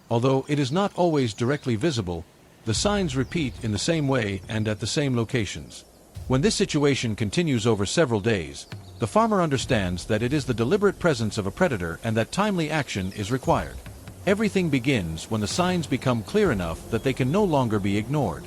Although it is not always directly visible, the signs repeat in the same way and at the same locations. When this situation continues over several days, the farmer understands that it is the deliberate presence of a predator and that timely action is required. Everything begins when the signs become clear enough that they can no longer be ignored.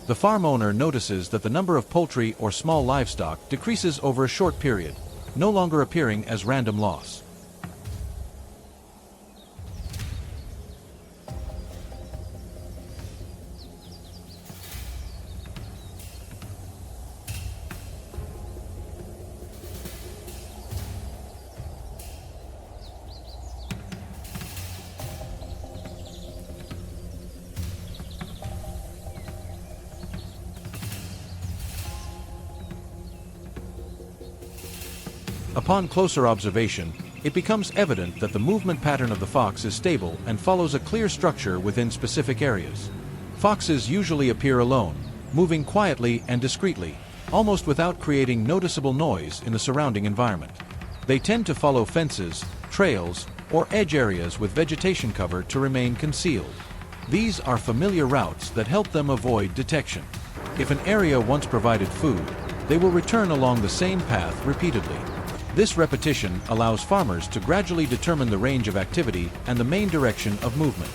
The farm owner notices that the number of poultry or small livestock decreases over a short period, no longer appearing as random loss. Upon closer observation, it becomes evident that the movement pattern of the fox is stable and follows a clear structure within specific areas. Foxes usually appear alone, moving quietly and discreetly, almost without creating noticeable noise in the surrounding environment. They tend to follow fences, trails, or edge areas with vegetation cover to remain concealed. These are familiar routes that help them avoid detection. If an area once provided food, they will return along the same path repeatedly. This repetition allows farmers to gradually determine the range of activity and the main direction of movement.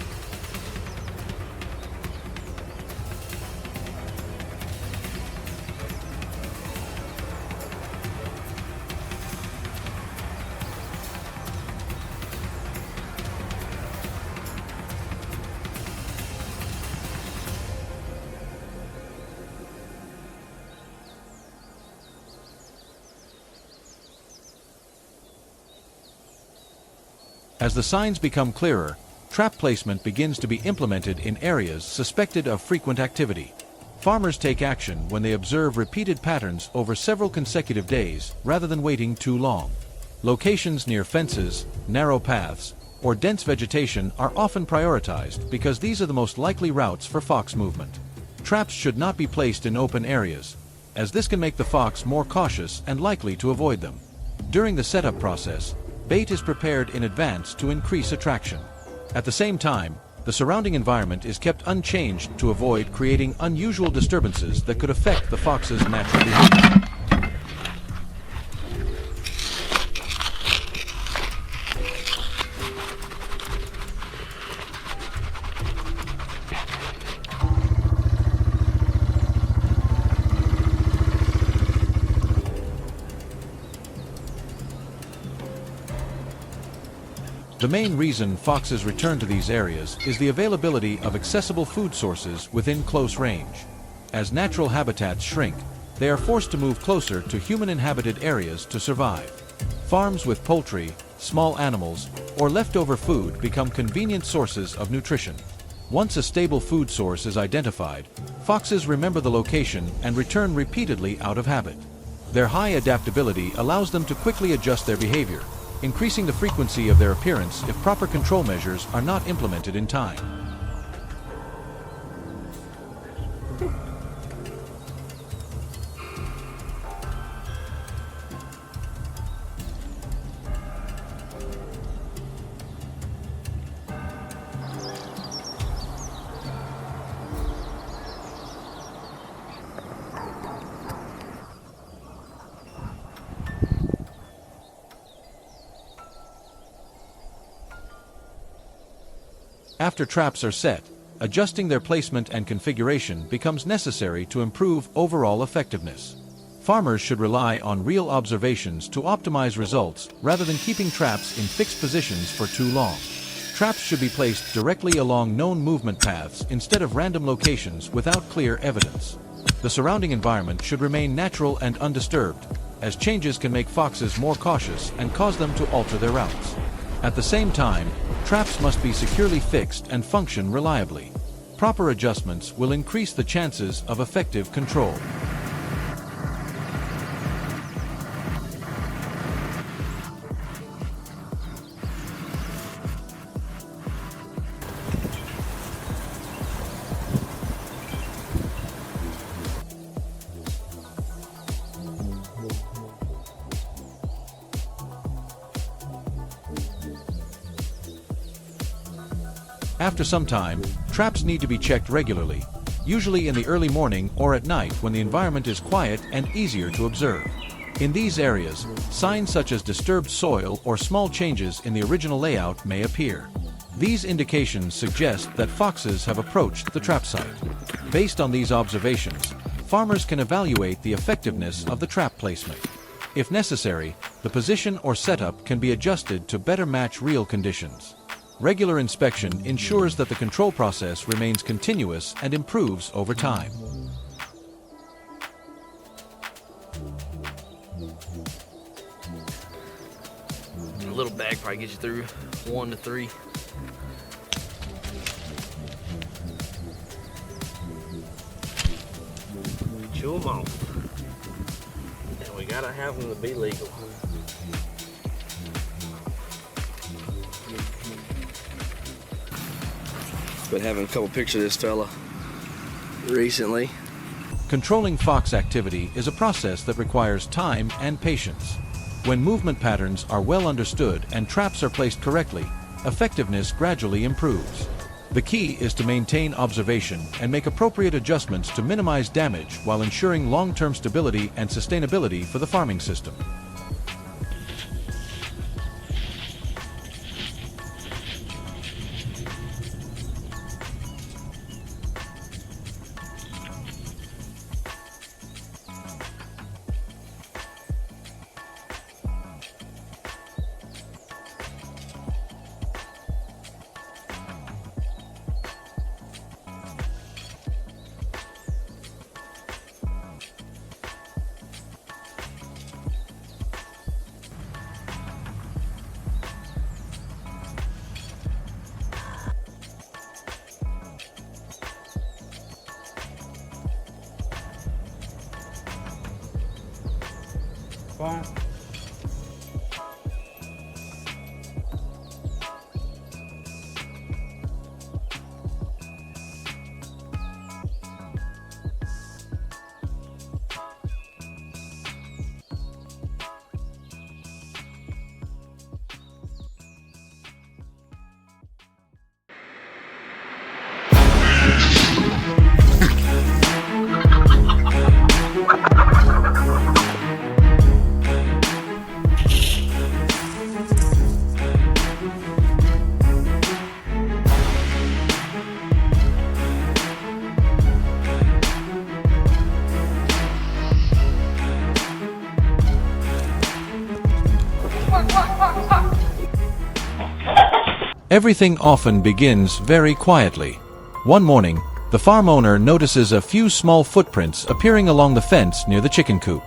As the signs become clearer, trap placement begins to be implemented in areas suspected of frequent activity. Farmers take action when they observe repeated patterns over several consecutive days rather than waiting too long. Locations near fences, narrow paths, or dense vegetation are often prioritized because these are the most likely routes for fox movement. Traps should not be placed in open areas, as this can make the fox more cautious and likely to avoid them. During the setup process, bait is prepared in advance to increase attraction. At the same time, the surrounding environment is kept unchanged to avoid creating unusual disturbances that could affect the fox's natural behavior. The main reason foxes return to these areas is the availability of accessible food sources within close range. As natural habitats shrink, they are forced to move closer to human-inhabited areas to survive. Farms with poultry, small animals, or leftover food become convenient sources of nutrition. Once a stable food source is identified, foxes remember the location and return repeatedly out of habit. Their high adaptability allows them to quickly adjust their behavior, increasing the frequency of their appearance if proper control measures are not implemented in time. After traps are set, adjusting their placement and configuration becomes necessary to improve overall effectiveness. Farmers should rely on real observations to optimize results rather than keeping traps in fixed positions for too long. Traps should be placed directly along known movement paths instead of random locations without clear evidence. The surrounding environment should remain natural and undisturbed, as changes can make foxes more cautious and cause them to alter their routes. At the same time, traps must be securely fixed and function reliably. Proper adjustments will increase the chances of effective control. After some time, traps need to be checked regularly, usually in the early morning or at night when the environment is quiet and easier to observe. In these areas, signs such as disturbed soil or small changes in the original layout may appear. These indications suggest that foxes have approached the trap site. Based on these observations, farmers can evaluate the effectiveness of the trap placement. If necessary, the position or setup can be adjusted to better match real conditions. Regular inspection ensures that the control process remains continuous and improves over time. A little bag probably gets you through 1 to 3. Chew them off. And we gotta have them to be legal. Been having a couple pictures of this fella recently. Controlling fox activity is a process that requires time and patience. When movement patterns are well understood and traps are placed correctly, effectiveness gradually improves. The key is to maintain observation and make appropriate adjustments to minimize damage while ensuring long-term stability and sustainability for the farming system. Bom. Everything often begins very quietly. One morning, the farm owner notices a few small footprints appearing along the fence near the chicken coop.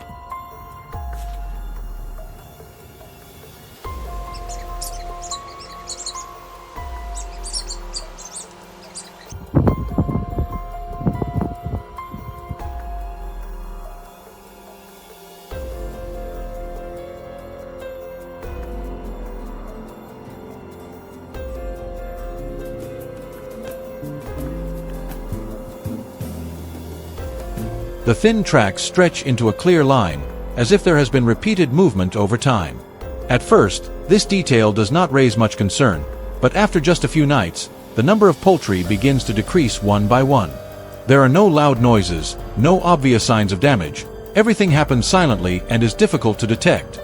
The thin tracks stretch into a clear line, as if there has been repeated movement over time. At first, this detail does not raise much concern, but after just a few nights, the number of poultry begins to decrease one by one. There are no loud noises, no obvious signs of damage. Everything happens silently and is difficult to detect.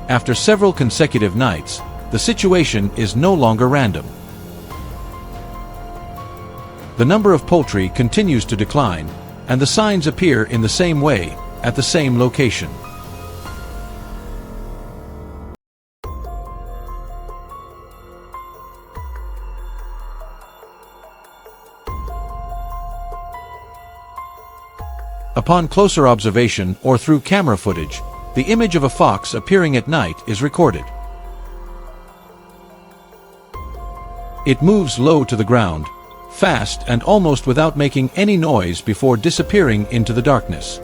After several consecutive nights, the situation is no longer random. The number of poultry continues to decline, and the signs appear in the same way, at the same location. Upon closer observation or through camera footage, the image of a fox appearing at night is recorded. It moves low to the ground, fast and almost without making any noise before disappearing into the darkness.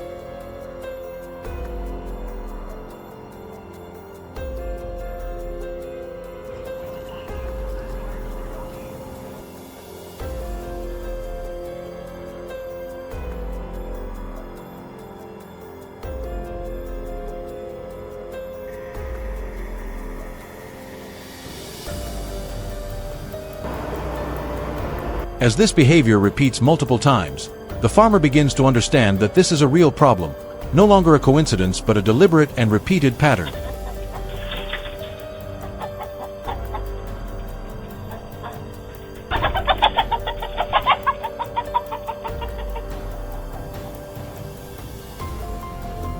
As this behavior repeats multiple times, the farmer begins to understand that this is a real problem, no longer a coincidence but a deliberate and repeated pattern.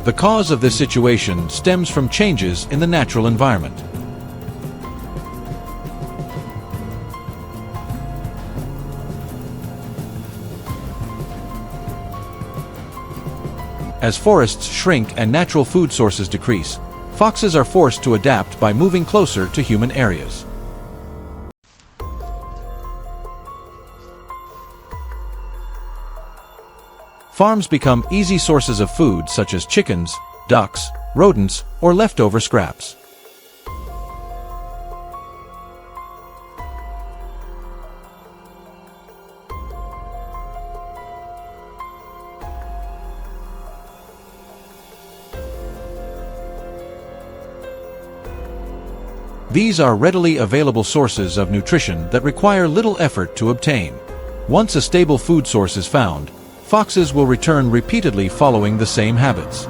The cause of this situation stems from changes in the natural environment. As forests shrink and natural food sources decrease, foxes are forced to adapt by moving closer to human areas. Farms become easy sources of food such as chickens, ducks, rodents, or leftover scraps. These are readily available sources of nutrition that require little effort to obtain. Once a stable food source is found, foxes will return repeatedly following the same habits.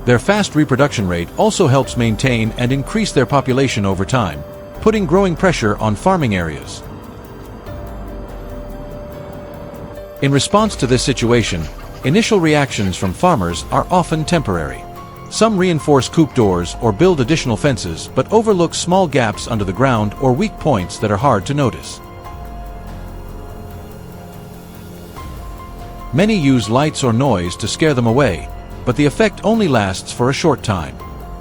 Their fast reproduction rate also helps maintain and increase their population over time, putting growing pressure on farming areas. In response to this situation, initial reactions from farmers are often temporary. Some reinforce coop doors or build additional fences, but overlook small gaps under the ground or weak points that are hard to notice. Many use lights or noise to scare them away, but the effect only lasts for a short time.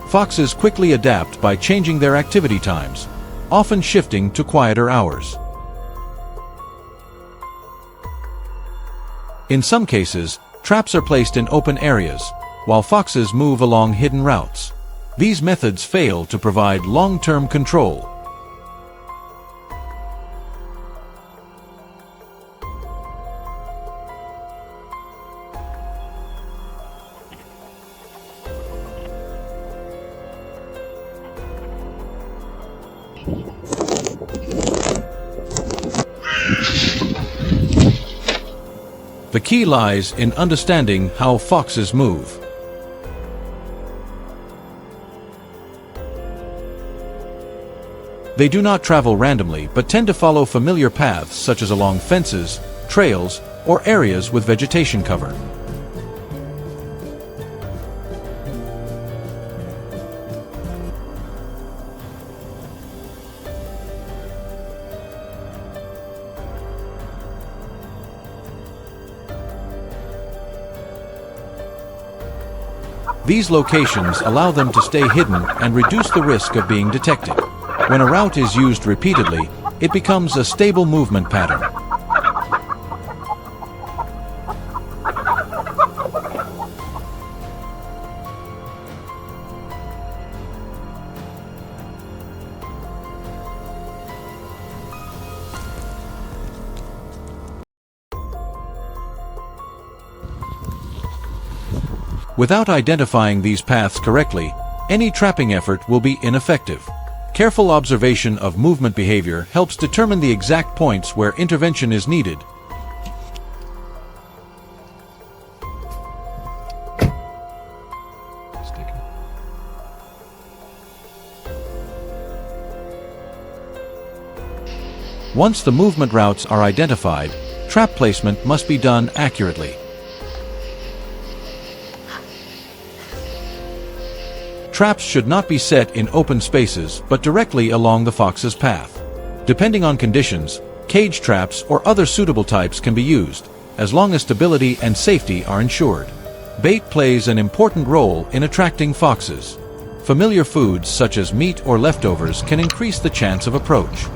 Foxes quickly adapt by changing their activity times, often shifting to quieter hours. In some cases, traps are placed in open areas, while foxes move along hidden routes. These methods fail to provide long-term control. The key lies in understanding how foxes move. They do not travel randomly but tend to follow familiar paths such as along fences, trails, or areas with vegetation cover. These locations allow them to stay hidden and reduce the risk of being detected. When a route is used repeatedly, it becomes a stable movement pattern. Without identifying these paths correctly, any trapping effort will be ineffective. Careful observation of movement behavior helps determine the exact points where intervention is needed. Once the movement routes are identified, trap placement must be done accurately. Traps should not be set in open spaces but directly along the fox's path. Depending on conditions, cage traps or other suitable types can be used, as long as stability and safety are ensured. Bait plays an important role in attracting foxes. Familiar foods such as meat or leftovers can increase the chance of approach.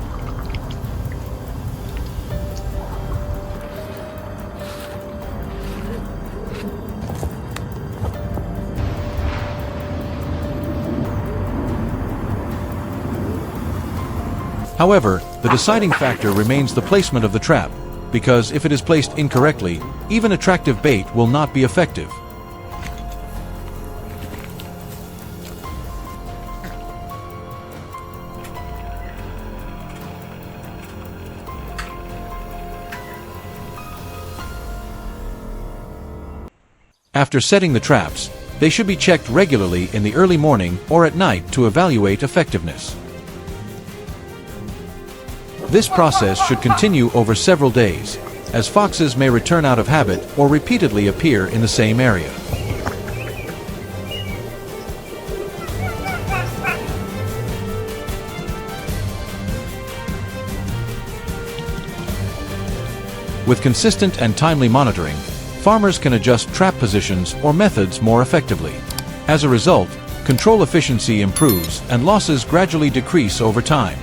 However, the deciding factor remains the placement of the trap, because if it is placed incorrectly, even attractive bait will not be effective. After setting the traps, they should be checked regularly in the early morning or at night to evaluate effectiveness. This process should continue over several days, as foxes may return out of habit or repeatedly appear in the same area. With consistent and timely monitoring, farmers can adjust trap positions or methods more effectively. As a result, control efficiency improves and losses gradually decrease over time.